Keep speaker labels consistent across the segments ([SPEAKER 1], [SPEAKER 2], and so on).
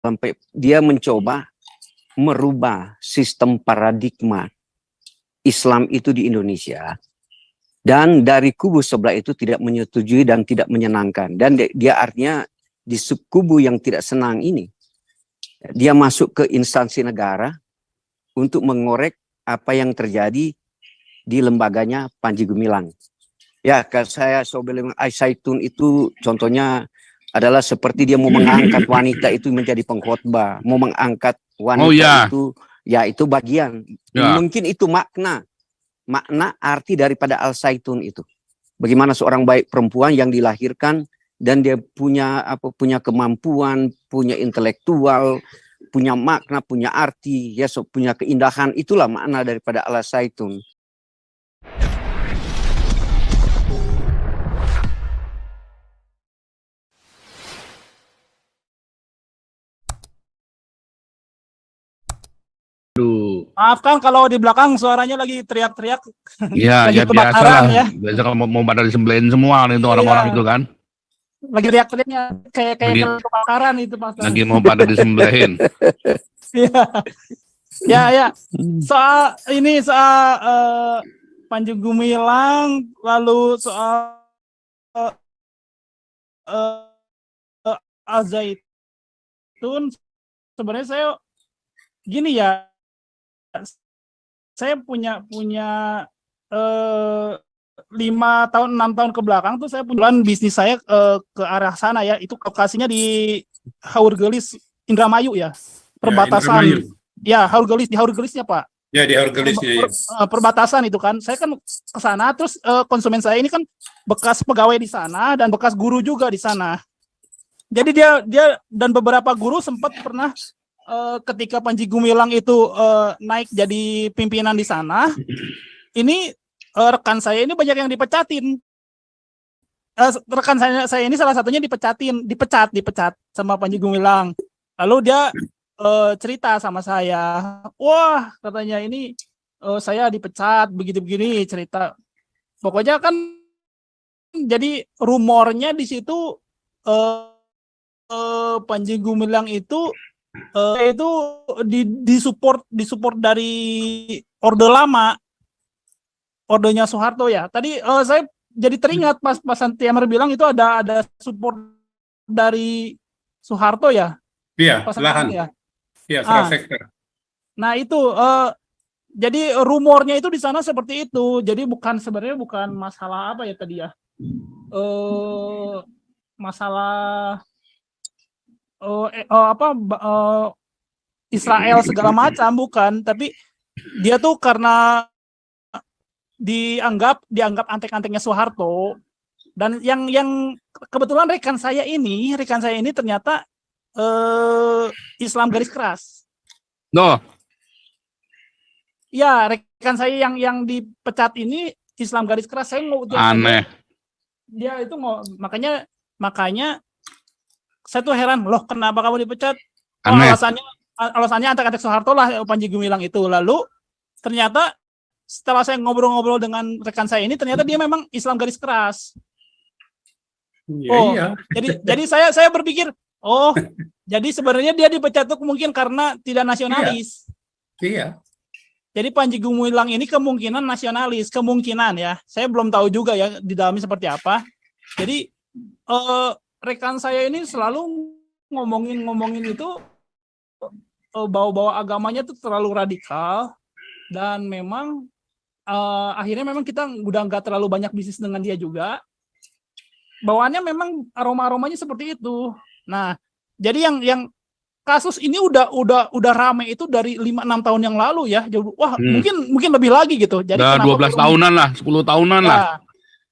[SPEAKER 1] sampai dia mencoba merubah sistem paradigma Islam itu di Indonesia. Dan dari kubu sebelah itu tidak menyetujui dan tidak menyenangkan. Dan dia artinya di subkubu yang tidak senang ini, dia masuk ke instansi negara untuk mengorek apa yang terjadi di lembaganya Panji Gumilang. Ya, saya bilang Al-Zaitun itu contohnya adalah seperti dia mau mengangkat wanita itu menjadi pengkhotbah, mau mengangkat wanita itu, ya itu bagian. Mungkin itu makna arti daripada Al-Zaitun itu. Bagaimana seorang baik perempuan yang dilahirkan dan dia punya kemampuan, punya intelektual, punya makna, punya arti, ya punya keindahan, itulah makna daripada Al-Zaitun.
[SPEAKER 2] Maaf Kang, kalau di belakang suaranya lagi teriak-teriak.
[SPEAKER 3] Iya, ya biasa lah. Ya. Biasa kalau mau pada disembelin semua itu orang-orang itu kan.
[SPEAKER 2] Lagi teriak-teriaknya kayak kebakaran itu Mas.
[SPEAKER 3] Lagi mau pada disembelin.
[SPEAKER 2] Ya. Soal Panji Gumilang, lalu soal Al-Zaitun, sebenarnya saya gini ya, saya punya 5 tahun 6 tahun ke belakang tuh saya punya bisnis saya ke arah sana ya, itu lokasinya di Haurgelis Indramayu ya, perbatasan ya, Haurgelis, di Haurgelisnya Pak
[SPEAKER 4] ya, di Haurgelisnya ya.
[SPEAKER 2] Perbatasan itu kan, saya kan ke sana, terus konsumen saya ini kan bekas pegawai di sana dan bekas guru juga di sana, jadi dia dan beberapa guru sempat pernah ketika Panji Gumilang itu naik jadi pimpinan di sana, ini rekan saya ini banyak yang dipecatin. Rekan saya ini salah satunya dipecat sama Panji Gumilang. Lalu dia cerita sama saya, wah katanya ini saya dipecat begini-begini cerita. Pokoknya kan jadi rumornya di situ Panji Gumilang itu disupport dari Orde Lama, ordenya Soeharto ya. Tadi saya jadi teringat pas Santi Amir bilang itu ada support dari Soeharto ya.
[SPEAKER 4] Iya, lahan. Ya. Iya, sektor.
[SPEAKER 2] Nah itu jadi rumornya itu di sana seperti itu. Jadi sebenarnya bukan masalah apa ya tadi ya. Masalah Israel segala macam, bukan, tapi dia tuh karena dianggap antek-anteknya Soeharto, dan yang kebetulan rekan saya ini ternyata Islam garis keras. Ya, rekan saya yang dipecat ini Islam garis keras. Saya mau
[SPEAKER 3] aneh.
[SPEAKER 2] Dia itu makanya saya tuh heran, loh kenapa kamu dipecat? Alasannya antek-antek Soeharto lah Panji Gumilang itu. Lalu ternyata setelah saya ngobrol-ngobrol dengan rekan saya ini, ternyata dia memang Islam garis keras. Iya. Jadi saya berpikir, jadi sebenarnya dia dipecat tuh mungkin karena tidak nasionalis.
[SPEAKER 4] Iya.
[SPEAKER 2] Jadi Panji Gumilang ini kemungkinan nasionalis, kemungkinan ya. Saya belum tahu juga ya di dalamnya seperti apa. Jadi rekan saya ini selalu ngomongin itu bawa agamanya tuh terlalu radikal, dan memang akhirnya memang kita udah nggak terlalu banyak bisnis dengan dia juga. Bawaannya memang aromanya seperti itu. Nah, jadi yang kasus ini udah rame itu dari 5-6 tahun yang lalu ya. Wah, mungkin lebih lagi gitu. Jadi
[SPEAKER 3] udah 12 tahunan lah, 10 tahunan lah.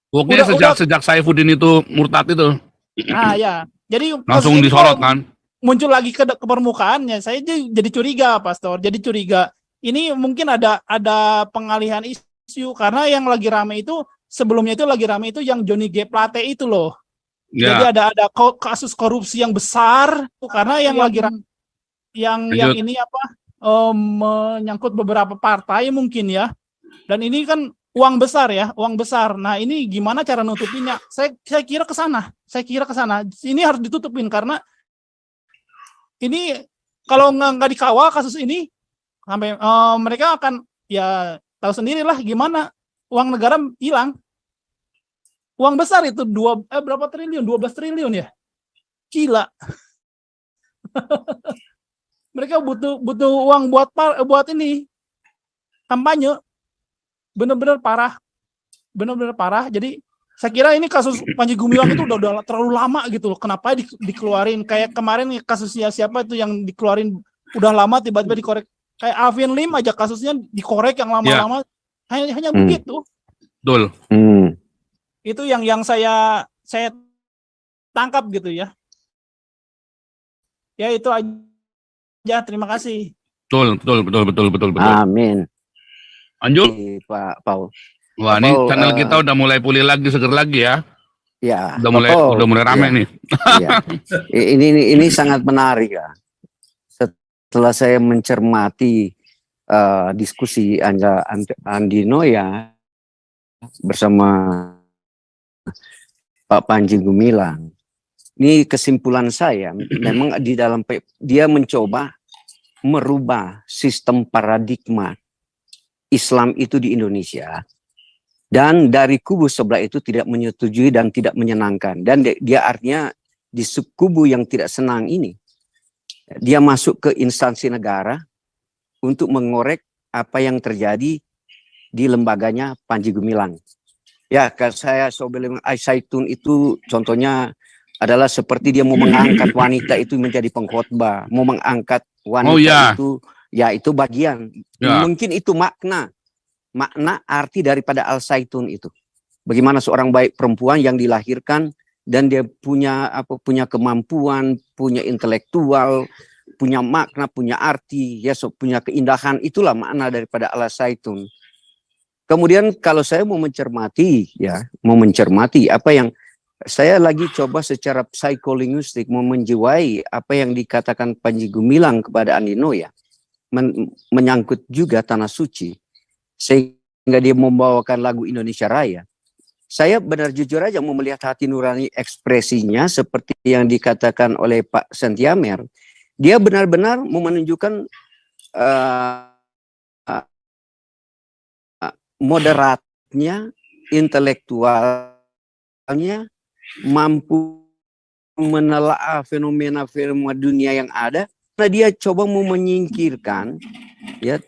[SPEAKER 3] Pokoknya sejak Saifuddin itu murtad itu.
[SPEAKER 2] Nah ya, jadi
[SPEAKER 3] langsung disorot kan.
[SPEAKER 2] Muncul lagi ke permukaannya, saya jadi curiga, Pastor. Jadi curiga. Ini mungkin ada pengalihan isu, karena yang lagi rame itu sebelumnya itu lagi rame itu yang Johnny G. Plate itu loh. Ya. Jadi ada kasus korupsi yang besar, karena yang lagi rame, yang ini menyangkut beberapa partai mungkin ya. Dan ini kan uang besar ya, uang besar. Nah ini gimana cara nutupinnya? Saya kira ke sana. Ini harus ditutupin karena ini kalau nggak dikawal kasus ini sampai mereka akan ya tahu sendirilah gimana uang negara hilang. Uang besar itu berapa triliun? 12 triliun ya. Gila. Mereka butuh uang buat ini kampanye. Benar-benar parah. Benar-benar parah. Jadi saya kira ini kasus Panji Gumilang itu udah terlalu lama gitu loh. Kenapa dikeluarin? Kayak kemarin kasusnya siapa itu yang dikeluarin udah lama tiba-tiba dikorek. Kayak Alvin Lim aja kasusnya dikorek yang lama-lama. Hanya begitu.
[SPEAKER 3] Betul.
[SPEAKER 2] Itu yang saya tangkap gitu ya. Ya itu aja. Terima kasih.
[SPEAKER 3] Betul.
[SPEAKER 1] Amin.
[SPEAKER 3] Anjul?
[SPEAKER 1] Pak Paul.
[SPEAKER 3] Wah, ini channel kita udah mulai pulih lagi, seger lagi ya.
[SPEAKER 1] Ya.
[SPEAKER 3] Udah mulai rame
[SPEAKER 1] ya,
[SPEAKER 3] nih.
[SPEAKER 1] Ya. Ini sangat menarik ya. Setelah saya mencermati diskusi Andino ya bersama Pak Panji Gumilang. Ini kesimpulan saya, memang di dalam dia mencoba merubah sistem paradigma Islam itu di Indonesia, dan dari kubu sebelah itu tidak menyetujui dan tidak menyenangkan, dan dia artinya di kubu yang tidak senang ini, dia masuk ke instansi negara untuk mengorek apa yang terjadi di lembaganya Panji Gumilang. Ya, saya bilang Al-Zaitun itu contohnya adalah seperti dia mau mengangkat wanita itu menjadi pengkhotbah, mau mengangkat wanita itu, ya itu bagian. Ya. Mungkin itu makna arti daripada Al-Zaitun itu. Bagaimana seorang baik perempuan yang dilahirkan dan dia punya kemampuan, punya intelektual, punya makna, punya arti, ya punya keindahan, itulah makna daripada Al-Zaitun. Kemudian kalau saya mau mencermati apa yang saya lagi coba secara psikolinguistik mau menjiwai apa yang dikatakan Panji Gumilang kepada Andino ya, menyangkut juga tanah suci, sehingga dia membawakan lagu Indonesia Raya. Saya benar jujur aja mau melihat hati nurani ekspresinya seperti yang dikatakan oleh Pak Sentiamer. Dia benar-benar mau menunjukkan moderatnya, intelektualnya, mampu menelaah fenomena-fenomena dunia yang ada. Nah, dia coba mau menyingkirkan ya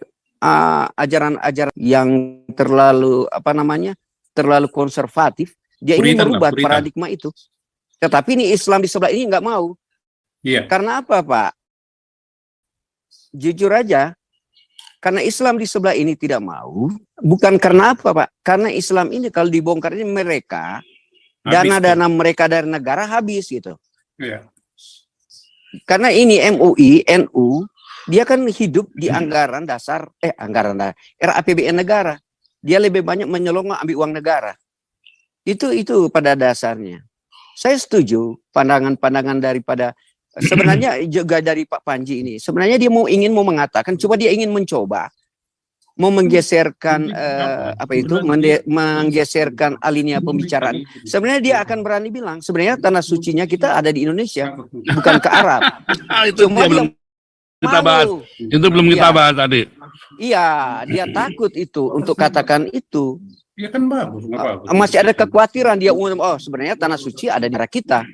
[SPEAKER 1] ajaran-ajaran yang terlalu terlalu konservatif. Dia ingin merubah paradigma itu. Tetapi ini Islam di sebelah ini nggak mau.
[SPEAKER 4] Iya.
[SPEAKER 1] Karena apa, Pak? Jujur aja, karena Islam di sebelah ini tidak mau, bukan karena apa, Pak? Karena Islam ini kalau dibongkar ini mereka dana-dana mereka dari negara habis gitu.
[SPEAKER 4] Iya.
[SPEAKER 1] Karena ini MUI, NU, dia kan hidup di anggaran dasar, RAPBN negara. Dia lebih banyak menyelonong ambil uang negara. Itu pada dasarnya. Saya setuju pandangan-pandangan daripada sebenarnya juga dari Pak Panji ini. Sebenarnya dia ingin mengatakan, coba dia ingin mencoba mau menggeserkan menggeserkan alinea pembicaraan. Sebenarnya dia akan berani bilang, sebenarnya tanah sucinya kita ada di Indonesia, bukan ke Arab.
[SPEAKER 3] Itu belum kita bahas. Itu belum kita bahas tadi.
[SPEAKER 1] Iya, dia takut itu untuk katakan itu.
[SPEAKER 4] Ya kan bagus.
[SPEAKER 1] Masih ada kekhawatiran dia sebenarnya tanah suci ada di negara kita.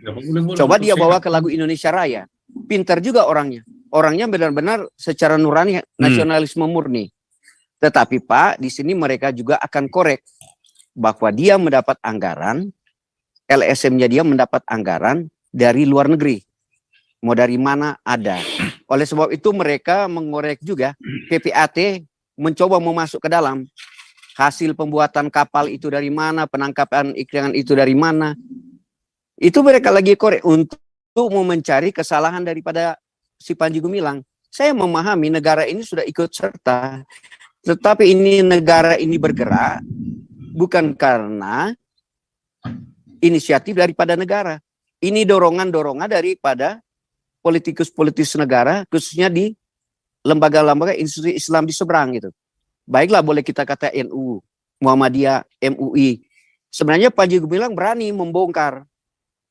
[SPEAKER 1] Coba dia bawa ke lagu Indonesia Raya. Pintar juga orangnya. Orangnya benar-benar secara nurani nasionalisme murni. Tetapi Pak, di sini mereka juga akan korek bahwa dia mendapat anggaran, LSM-nya dia mendapat anggaran dari luar negeri. Mau dari mana ada. Oleh sebab itu mereka mengorek juga PPAT mencoba mau masuk ke dalam. Hasil pembuatan kapal itu dari mana, penangkapan ikan itu dari mana. Itu mereka lagi korek untuk mau mencari kesalahan daripada si Panji Gumilang. Saya memahami negara ini sudah ikut serta. Tetapi ini negara ini bergerak bukan karena inisiatif daripada negara. Ini dorongan-dorongan daripada politikus-politikus negara, khususnya di lembaga-lembaga institusi Islam di seberang gitu. Baiklah boleh kita kata NU, Muhammadiyah, MUI. Sebenarnya Panji Gumilang berani membongkar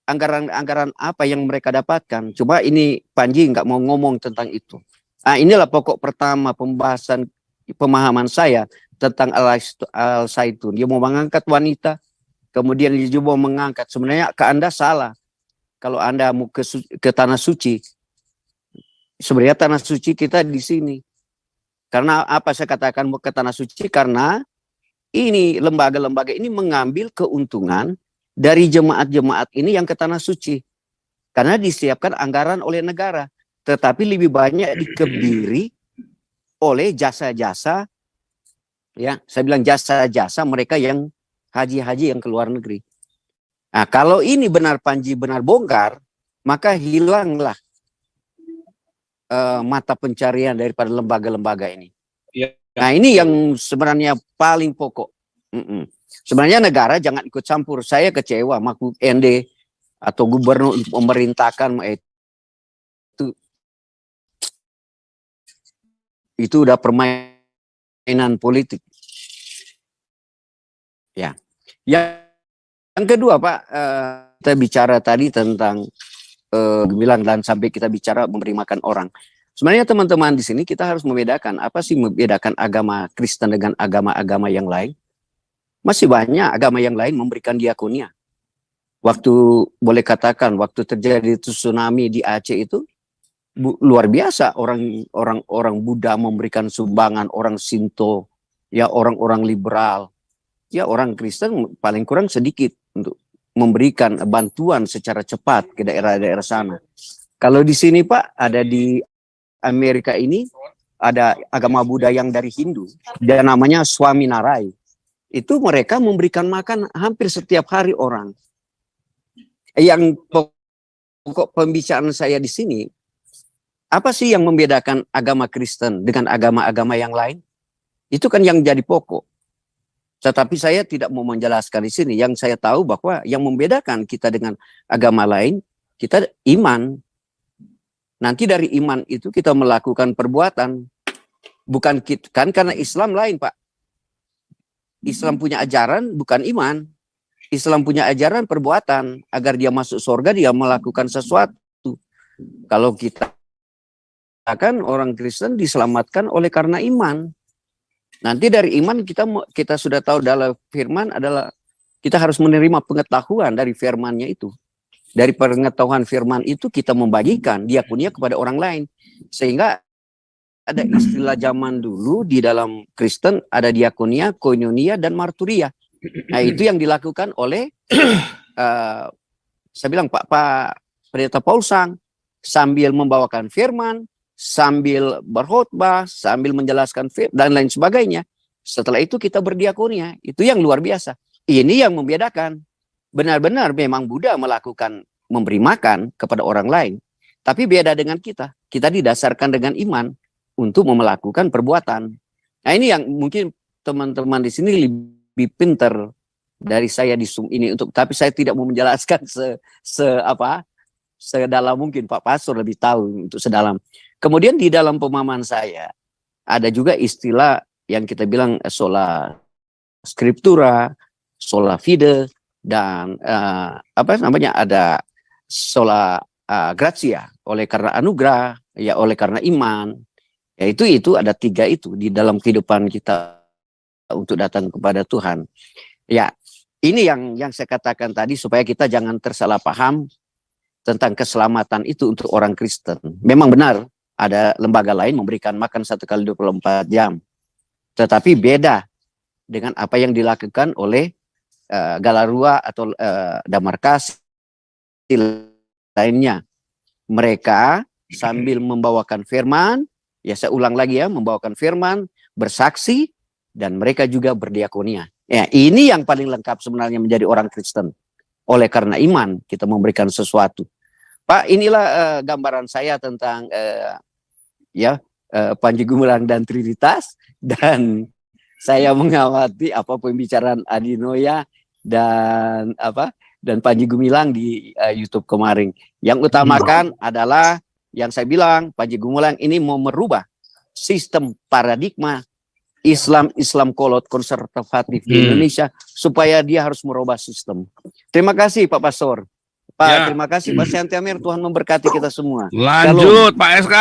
[SPEAKER 1] anggaran apa yang mereka dapatkan. Coba ini Panji nggak mau ngomong tentang itu. Nah, inilah pokok pertama pemahaman saya tentang Al-Zaitun. Dia mau mengangkat wanita, kemudian dia juga mau mengangkat. Sebenarnya Anda salah. Kalau Anda mau ke tanah suci, sebenarnya tanah suci kita di sini. Karena apa saya katakan mau ke tanah suci? Karena ini lembaga-lembaga ini mengambil keuntungan dari jemaat-jemaat ini yang ke tanah suci. Karena disiapkan anggaran oleh negara. Tetapi lebih banyak dikebiri oleh jasa-jasa, ya saya bilang jasa-jasa mereka yang haji-haji yang ke luar negeri. Nah, kalau ini benar Panji benar bongkar, maka hilanglah mata pencarian daripada lembaga-lembaga ini.
[SPEAKER 3] Ya.
[SPEAKER 1] Nah, ini yang sebenarnya paling pokok. Sebenarnya negara jangan ikut campur. Saya kecewa Mahfud ND atau gubernur memerintahkan itu udah permainan politik. Ya. Yang kedua Pak, kita bicara tadi tentang bilang dan sampai kita bicara memberi makan orang. Sebenarnya teman-teman di sini kita harus membedakan apa sih membedakan agama Kristen dengan agama-agama yang lain. Masih banyak agama yang lain memberikan diakonia. Waktu boleh katakan waktu terjadi tsunami di Aceh itu luar biasa orang Buddha memberikan sumbangan, orang Sinto, ya orang-orang liberal, ya orang Kristen paling kurang sedikit untuk memberikan bantuan secara cepat ke daerah-daerah sana. Kalau di sini Pak ada di Amerika ini ada agama Buddha yang dari Hindu, dia namanya Swami Narai. Itu mereka memberikan makan hampir setiap hari orang. Yang pokok pembicaraan saya di sini, apa sih yang membedakan agama Kristen dengan agama-agama yang lain? Itu kan yang jadi pokok. Tetapi saya tidak mau menjelaskan di sini. Yang saya tahu bahwa yang membedakan kita dengan agama lain, kita iman. Nanti dari iman itu kita melakukan perbuatan. Bukan kita, kan karena Islam lain Pak. Islam punya ajaran bukan iman. Islam punya ajaran perbuatan. Agar dia masuk surga dia melakukan sesuatu. Kalau kita kan orang Kristen diselamatkan oleh karena iman. Nanti dari iman kita sudah tahu dalam firman adalah kita harus menerima pengetahuan dari firman-Nya itu. Dari pengetahuan firman itu kita membagikan diakonia kepada orang lain. Sehingga ada istilah zaman dulu di dalam Kristen ada diakonia, koinonia dan marturia. Nah, itu yang dilakukan oleh saya bilang Pak Pendeta Paul Sang sambil membawakan firman, sambil berkhotbah, sambil menjelaskan dan lain sebagainya. Setelah itu kita berdiakonia. Itu yang luar biasa. Ini yang membedakan. Benar-benar memang Buddha melakukan memberi makan kepada orang lain. Tapi beda dengan kita. Kita didasarkan dengan iman untuk melakukan perbuatan. Nah, ini yang mungkin teman-teman di sini lebih pintar dari saya di Zoom ini tapi saya tidak mau menjelaskan sedalam mungkin Pak Pastor lebih tahu untuk sedalam. Kemudian di dalam pemahaman saya ada juga istilah yang kita bilang sola scriptura, sola fide dan ada sola gratia, oleh karena anugerah, ya oleh karena iman. Ya itu ada tiga itu di dalam kehidupan kita untuk datang kepada Tuhan. Ya, ini yang saya katakan tadi supaya kita jangan tersalah paham tentang keselamatan itu untuk orang Kristen. Memang benar ada lembaga lain memberikan makan 1 kali 24 jam. Tetapi beda dengan apa yang dilakukan oleh Galarua atau Damarkas lainnya. Mereka sambil membawakan firman, ya saya ulang lagi ya, membawakan firman, bersaksi, dan mereka juga berdiakonia. Ya, ini yang paling lengkap sebenarnya menjadi orang Kristen. Oleh karena iman kita memberikan sesuatu. Pak, inilah gambaran saya tentang Panji Gumilang dan Trinitas, dan saya mengawati pembicaraan Adi Noya dan Panji Gumilang di YouTube kemarin. Yang utamakan adalah yang saya bilang Panji Gumilang ini mau merubah sistem paradigma Islam kolot konservatif di Indonesia supaya dia harus merubah sistem. Terima kasih Pak Pastor. Pak,
[SPEAKER 3] Ya.
[SPEAKER 1] terima kasih Pak Santiamir. Tuhan memberkati kita semua.
[SPEAKER 3] Lanjut Pak SK.